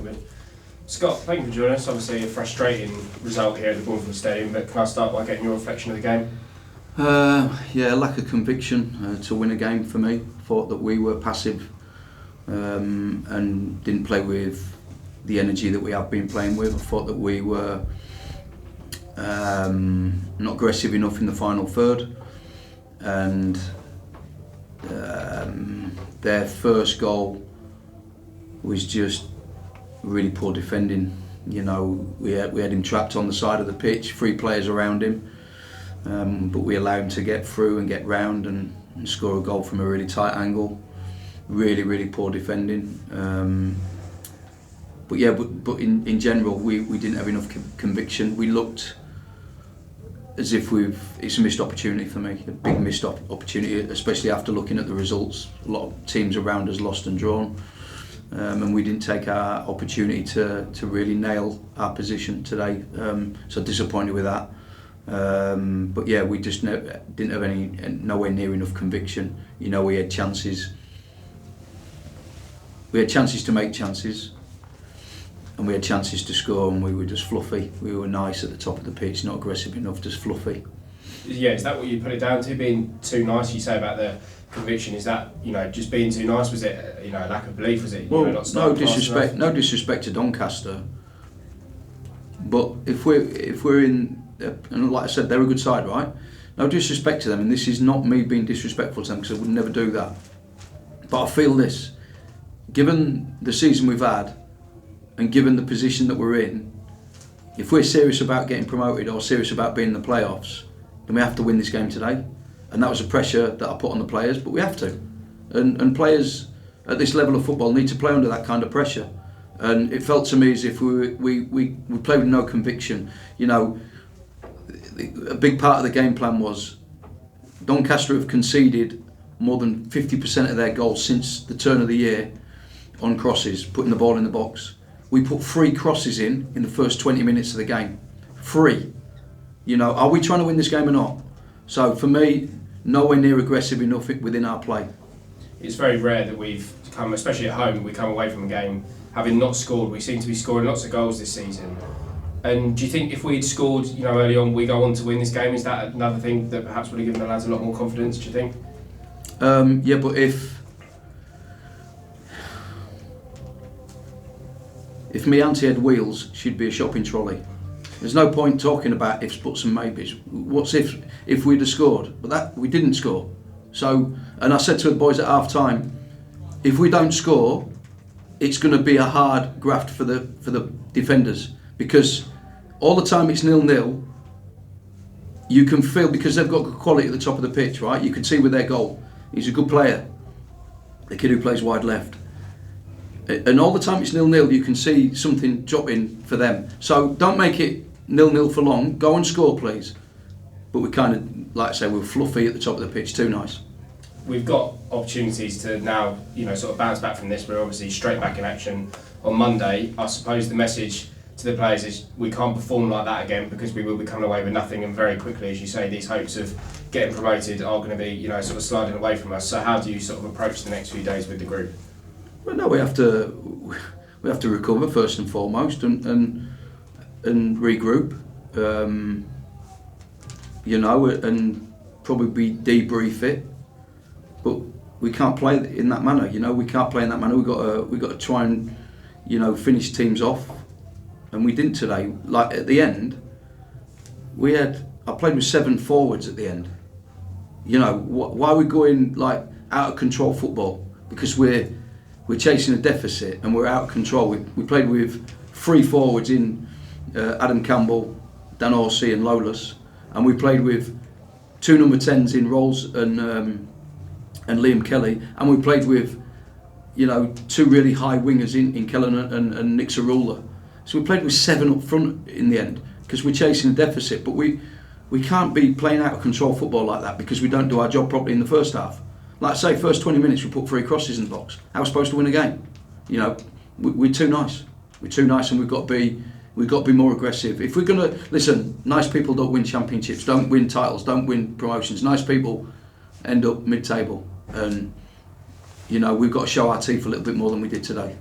Good. Scott, thank you for joining us. Obviously a frustrating result here at the Broadfield Stadium, but can I start by getting your reflection of the game? Lack of conviction to win a game for me. Thought that we were passive and didn't play with the energy that we have been playing with. I thought that we were not aggressive enough in the final third, and their first goal was just really poor defending. You know, we had him trapped on the side of the pitch, 3 players around him, but we allowed him to get through and get round and score a goal from a really tight angle. Really poor defending. But in general, we didn't have enough conviction. We looked as if it's a missed opportunity for me, a big missed opportunity, especially after looking at the results. A lot of teams around us lost and drawn, and we didn't take our opportunity to really nail our position today. So disappointed with that. But yeah, we just didn't have nowhere near enough conviction. You know, we had chances. We had chances to make chances, and we had chances to score, and we were just fluffy. We were nice at the top of the pitch, not aggressive enough, just fluffy. Yeah, is that what you put it down to, being too nice? You say about the conviction, is that, you know, just being too nice? Was it, you know, lack of belief? Was it, well, not no disrespect to Doncaster, but if we're in, and like I said, they're a good side, right? No disrespect to them, and this is not me being disrespectful to them, because I would never do that. But I feel this. Given the season we've had, and given the position that we're in, if we're serious about getting promoted or serious about being in the playoffs, then we have to win this game today. And that was a pressure that I put on the players, but we have to. And players at this level of football need to play under that kind of pressure. And it felt to me as if we played with no conviction. You know, a big part of the game plan was Doncaster have conceded more than 50% of their goals since the turn of the year on crosses, putting the ball in the box. We put 3 crosses in the first 20 minutes of the game. 3. You know, are we trying to win this game or not? So for me, nowhere near aggressive enough within our play. It's very rare that we've come, especially at home, we come away from a game having not scored. We seem to be scoring lots of goals this season. And do you think if we'd scored, you know, early on, we go on to win this game? Is that another thing that perhaps would have given the lads a lot more confidence, do you think? Yeah, but if my auntie had wheels, she'd be a shopping trolley. There's no point talking about ifs, buts and maybes. What's if we'd have scored? But that we didn't score. So, and I said to the boys at half time, if we don't score, it's going to be a hard graft for the defenders, because all the time it's 0-0. You can feel, because they've got good quality at the top of the pitch, right? You can see with their goal, he's a good player, the kid who plays wide left. And all the time it's 0-0, you can see something dropping for them. So don't make it 0-0 for long. Go and score, please. But we kind of, like I say, we're fluffy at the top of the pitch, too nice. We've got opportunities to now, you know, sort of bounce back from this. We're obviously straight back in action on Monday. I suppose the message to the players is we can't perform like that again, because we will be coming away with nothing, and very quickly, as you say, these hopes of getting promoted are going to be, you know, sort of sliding away from us. So how do you sort of approach the next few days with the group? Well, no, we have to recover first and foremost, and regroup, you know, and probably debrief it. But we can't play in that manner, you know. We can't play in that manner. We've got to try and, you know, finish teams off, and we didn't today. Like at the end, I played with 7 forwards at the end. You know, why are we going like out of control football? Because we're chasing a deficit and we're out of control. We played with 3 forwards in Adam Campbell, Dan Horsey and Lawless, and we played with 2 number 10s in Rolls and Liam Kelly, and we played with, you know, 2 really high wingers in Kellen and Nick Cerula. So we played with 7 up front in the end, because we're chasing a deficit. But we can't be playing out of control football like that, because we don't do our job properly in the first half. Like I say, first 20 minutes we put 3 crosses in the box. How are we supposed to win a game? You know, we're too nice. We're too nice, and we've got to be more aggressive. If we're gonna listen, nice people don't win championships, don't win titles, don't win promotions. Nice people end up mid-table, and you know, we've got to show our teeth a little bit more than we did today.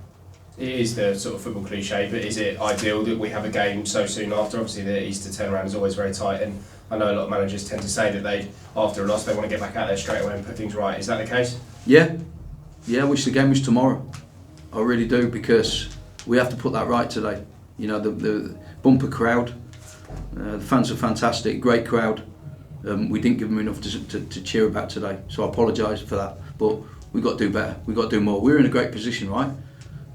It is the sort of football cliche, but is it ideal that we have a game so soon after? Obviously, the Easter turnaround is always very tight, and I know a lot of managers tend to say that after a loss, they want to get back out there straight away and put things right. Is that the case? Yeah, I wish the game was tomorrow. I really do, because we have to put that right today. You know, the bumper crowd, the fans are fantastic, great crowd. We didn't give them enough to cheer about today, so I apologise for that. But we've got to do better. We've got to do more. We're in a great position, right?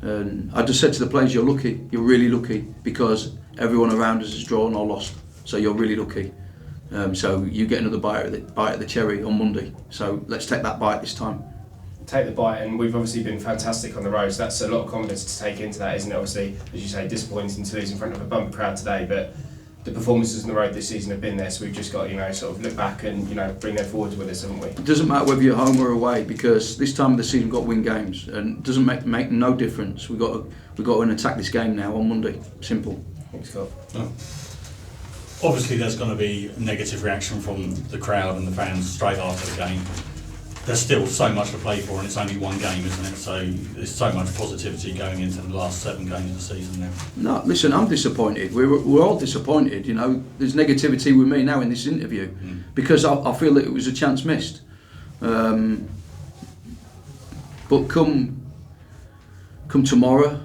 And I just said to the players, you're lucky. You're really lucky, because everyone around us has drawn or lost. So you're really lucky. So you get another bite at the cherry on Monday. So let's take that bite this time. Take the bite, and we've obviously been fantastic on the road, so that's a lot of confidence to take into that, isn't it? Obviously, as you say, disappointing to lose in front of a bumper crowd today, but the performances on the road this season have been there, so we've just got to, sort of look back and, bring them forward with us, haven't we? It doesn't matter whether you're home or away, because this time of the season we've got to win games, and it doesn't make no difference. We've got to go and attack this game now on Monday. Simple. Thanks, Scott. Oh. Obviously, there's going to be a negative reaction from the crowd and the fans straight after the game. There's still so much to play for, and it's only one game, isn't it? So there's so much positivity going into the last 7 games of the season now. No, listen, I'm disappointed. We're all disappointed. There's negativity with me now in this interview, because I feel that it was a chance missed. But come tomorrow,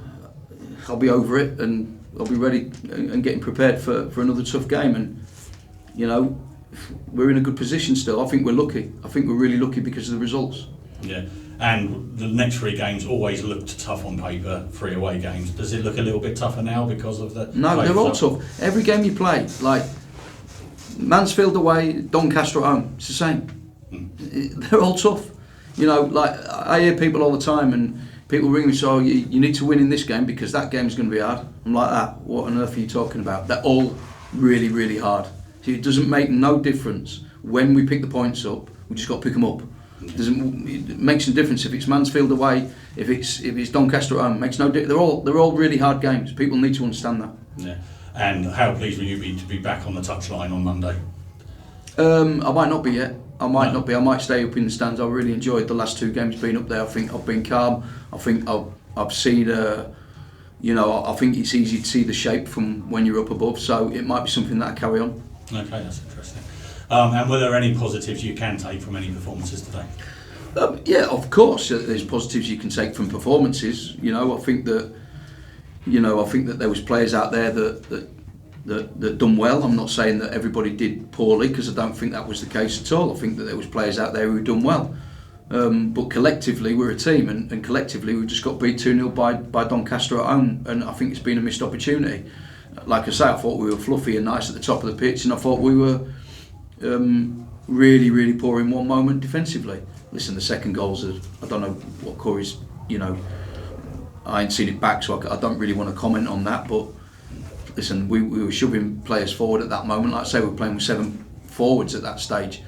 I'll be over it, and I'll be ready and getting prepared for another tough game. And we're in a good position still. I think we're lucky. I think we're really lucky because of the results. Yeah, and the next 3 games always looked tough on paper, 3 away games. Does it look a little bit tougher now because of the... No, they're all tough. Every game you play, like Mansfield away, Doncaster at home, it's the same. They're all tough. I hear people all the time, and people ring me, so you need to win in this game because that game's going to be hard. I'm like, that. What on earth are you talking about? They're all really, really hard. It doesn't make no difference when we pick the points up. We just got to pick them up. It makes a difference if it's Mansfield away, if it's Doncaster at home. Makes no difference. They're all really hard games. People need to understand that. Yeah. And how pleased will you be to be back on the touchline on Monday? I might not be yet. I might not be. I might stay up in the stands. I really enjoyed the last 2 games being up there. I think I've been calm. I think I've seen. I think it's easy to see the shape from when you're up above. So it might be something that I carry on. Okay, that's interesting. And were there any positives you can take from any performances today? Yeah, of course. There's positives you can take from performances. I think that there was players out there that done well. I'm not saying that everybody did poorly, because I don't think that was the case at all. I think that there was players out there who done well. But collectively, we're a team, and collectively we just got beat 2-0 by Doncaster at home, and I think it's been a missed opportunity. Like I say, I thought we were fluffy and nice at the top of the pitch, and I thought we were really, really poor in one moment defensively. Listen, the second goal's I don't know what Corey's, I ain't seen it back, so I don't really want to comment on that, but listen, we were shoving players forward at that moment. Like I say, we were playing with 7 forwards at that stage,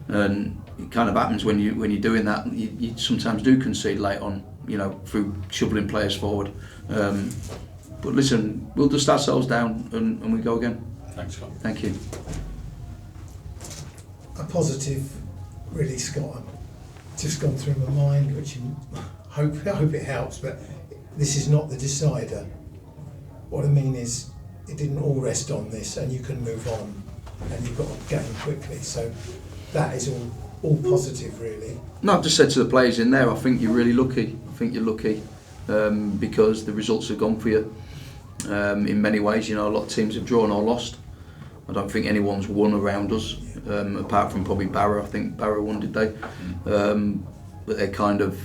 and it kind of happens when you're doing that. You sometimes do concede late on, through shoveling players forward. But listen, we'll dust ourselves down and we go again. Thanks, Scott. Thank you. A positive, really, Scott. Just gone through my mind, which I hope it helps. But this is not the decider. What I mean is, it didn't all rest on this, and you can move on, and you've got to gain quickly. So that is all positive, really. No, I've just said to the players in there, I think you're really lucky. I think you're lucky because the results have gone for you. In many ways, a lot of teams have drawn or lost. I don't think anyone's won around us, apart from probably Barrow. I think Barrow won, did they? But they're kind of,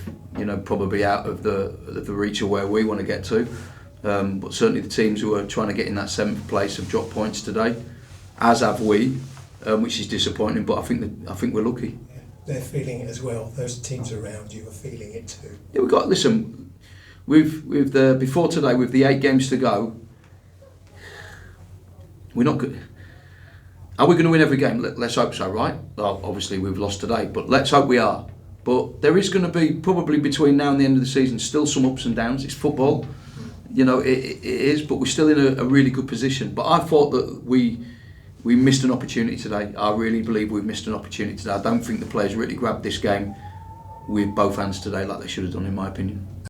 probably out of the reach of where we want to get to. But certainly the teams who are trying to get in that 7th place have dropped points today, as have we, which is disappointing. But I think we're lucky. Yeah, they're feeling it as well. Those teams around you are feeling it too. Yeah, we've got. Listen, before today, with the 8 games to go, we're not good. Are we going to win every game? Let's hope so, right? Well, obviously we've lost today, but let's hope we are. But there is going to be, probably between now and the end of the season, still some ups and downs. It's football, it is, but we're still in a really good position. But I thought that we missed an opportunity today. I really believe we've missed an opportunity today. I don't think the players really grabbed this game with both hands today like they should have done, in my opinion.